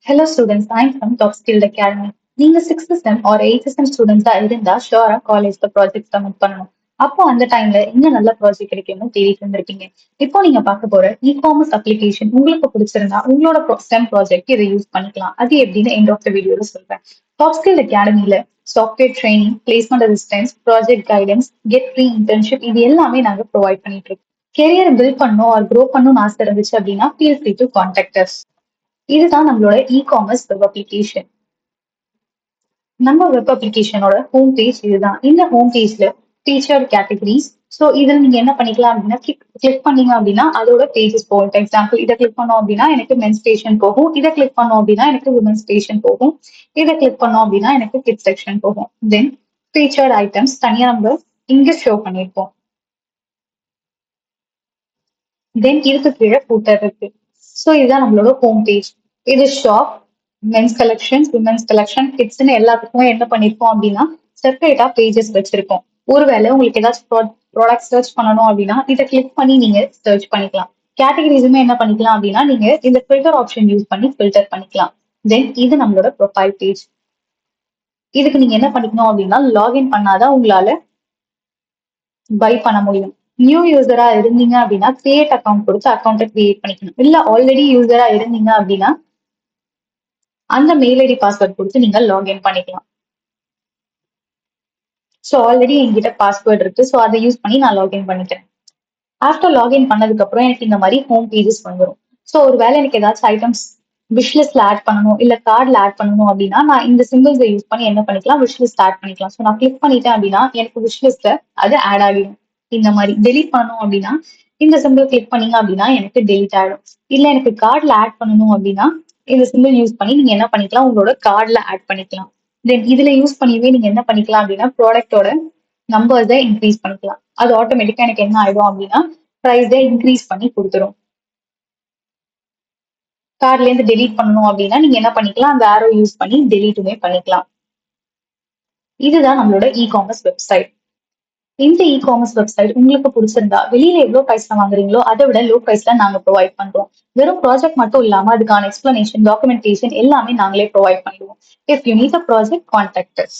Hello students, I'm from Top Skilled Academy. நீங்க 6th sem or 8th செம் ஸ்டூடெண்ட்ஸா இருந்தா ஷுவரா காலேஜ்ல project submit பண்ணணும். அப்போ அந்த டைம்ல எங்க நல்ல ப்ராஜெக்ட் கிடைக்கும்னு தேடிட்டு இருந்திருப்பீங்க. இப்போ நீங்க பார்க்க போற இ-காமர்ஸ் அப்ளிகேஷன் உங்களுக்கு பிடிச்சிருந்தா உங்களோட செம் ப்ராஜெக்ட் இதை யூஸ் பண்ணிக்கலாம். அது எப்படின்னு எண்ட் ஆஃப் த வீடியோல சொல்றேன். டாப் ஸ்கில் அகாடமில software training, placement assistance, project guidance, get free internship இது எல்லாமே நாங்க ப்ரொவைட் பண்ணிட்டு இருக்கோம். கெரியர் பில்ட் பண்ணணும் ஆர் க்ரோ பண்ணணும்னு ஆசை இருந்துச்சு அப்படின்னா feel free to contact us. இதுதான் நம்மளோட இ-காமர்ஸ் வெப் அப்ளிகேஷன். நம்ம வெப் அப்ளிகேஷனோட ஹோம் பேஜ் இதுதான். இந்த ஹோம் பேஜ்ல டீச்சர் கேட்டகரிஸ். ஸோ இதுல நீங்க என்ன பண்ணிக்கலாம் அப்படின்னா கிளிக் பண்ணீங்க அப்படின்னா அதோட பேஜஸ் போகும். ஃபார் எக்ஸாம்பிள் இதை கிளிக் பண்ணோம் அப்படின்னா எனக்கு மென்ஸ் ஸ்டேஷன் போகும். இதை கிளிக் பண்ணோம் அப்படின்னா எனக்கு உமன்ஸ் ஸ்டேஷன் போகும். இதை கிளிக் பண்ணோம் அப்படின்னா எனக்கு கிட்ஸ் செக்ஷன் போகும். தென் ஃபீச்சர்ட் ஐட்டம்ஸ் தனியா நம்ம இங்க ஷோ பண்ணியிருப்போம். தென் இதுக்கு கீழே ஃபூட்டர் இருக்கு. ஸோ இதுதான் நம்மளோட ஹோம் பேஜ். இது shop, men's collection, women's collection, கிட்ஸ்னு எல்லாத்துக்குமே என்ன பண்ணிருக்கோம் அப்படின்னா செப்பரேட்டா பேஜஸ் வச்சிருக்கோம். ஒருவேளை உங்களுக்கு ஏதாச்சும் ப்ராடக்ட் சர்ச் பண்ணணும் அப்படின்னா இதை கிளிக் பண்ணி நீங்க சர்ச் பண்ணிக்கலாம். கேட்டகரிஸுமே என்ன பண்ணிக்கலாம் அப்படின்னா நீங்க இந்த ஃபில்டர் ஆப்ஷன் யூஸ் பண்ணி ஃபில்டர் பண்ணிக்கலாம். தென் இது நம்மளோட ப்ரொஃபைல் பேஜ். இதுக்கு நீங்க என்ன பண்ணிக்கணும் அப்படின்னா லாகின் பண்ணாதான் உங்களால பை பண்ண முடியும். நியூ யூசரா இருந்தீங்க அப்படின்னா கிரியேட் அக்கௌண்ட் கொடுத்து அக்கௌண்ட்டை கிரியேட் பண்ணிக்கணும். இல்ல ஆல்ரெடி யூசரா இருந்தீங்க அப்படின்னா அந்த மெயில் ஐடி பாஸ்வேர்ட் கொடுத்து நீங்க லாகின் பண்ணிக்கலாம். ஸோ ஆல்ரெடி என்கிட்ட பாஸ்வேர்ட் இருக்கு. ஸோ அதை யூஸ் பண்ணி நான் லாகின் பண்ணிக்கிறேன். ஆஃப்டர் லாகின் பண்ணதுக்கு அப்புறம் எனக்கு இந்த மாதிரி ஹோம் பேஜஸ் வந்துடும். ஸோ ஒரு வேலை எனக்கு ஏதாச்சும் ஐட்டம்ஸ் விஷ்லிஸ்ட்ல ஆட் பண்ணணும் இல்ல கார்ட்ல ஆட் பண்ணணும் அப்படின்னா நான் இந்த சிம்பிள்ஸை யூஸ் பண்ணி என்ன பண்ணிக்கலாம் விஷ்லிஸ்ட் ஆட் பண்ணிக்கலாம். ஸோ நான் கிளிக் பண்ணிட்டேன் அப்படின்னா எனக்கு விஷ்லிஸ்ட்ல அது ஆட் ஆகிடும். இந்த மாதிரி டெலிட் பண்ணணும் அப்படின்னா இந்த சிம்பிள் கிளிக் பண்ணீங்க அப்படின்னா எனக்கு டெலிட் ஆயிடும். இல்ல எனக்கு கார்ட்ல ஆட் பண்ணணும் அப்படின்னா இந்த சிம்பிள் யூஸ் பண்ணி நீங்க என்ன பண்ணிக்கலாம் உங்களோட கார்ட்ல ஆட் பண்ணிக்கலாம். தென் இதுல யூஸ் பண்ணியே நீங்க என்ன பண்ணிக்கலாம் அப்படின்னா ப்ராடக்டோட நம்பர்ஸை இன்க்ரீஸ் பண்ணிக்கலாம். அது ஆட்டோமேட்டிக்கா எனக்கு என்ன ஆயிடும் அப்படின்னா ப்ரைஸை இன்க்ரீஸ் பண்ணி கொடுத்துரும். கார்ட்ல இருந்து டெலீட் பண்ணணும் அப்படின்னா நீங்க என்ன பண்ணிக்கலாம் அந்த ஆரோ யூஸ் பண்ணி டெலீட்டுமே பண்ணிக்கலாம். இதுதான் நம்மளோட இ-காமர்ஸ் வெப்சைட். இந்த இ-காமர்ஸ் வெப்சைட் உங்களுக்கு பிடிச்சிருந்தா வெளியில எவ்வளவு பிரைஸ்ல வாங்குறீங்களோ அதை விட லோ பிரைஸ்ல நாங்க ப்ரொவைட் பண்றோம். வெறும் ப்ராஜெக்ட் மட்டும் இல்லாம அதுக்கான எக்ஸ்பிளனேஷன், டாக்குமெண்டேஷன் எல்லாமே நாங்களே ப்ரொவைட் பண்ணிடுவோம். If you need a project, contact as.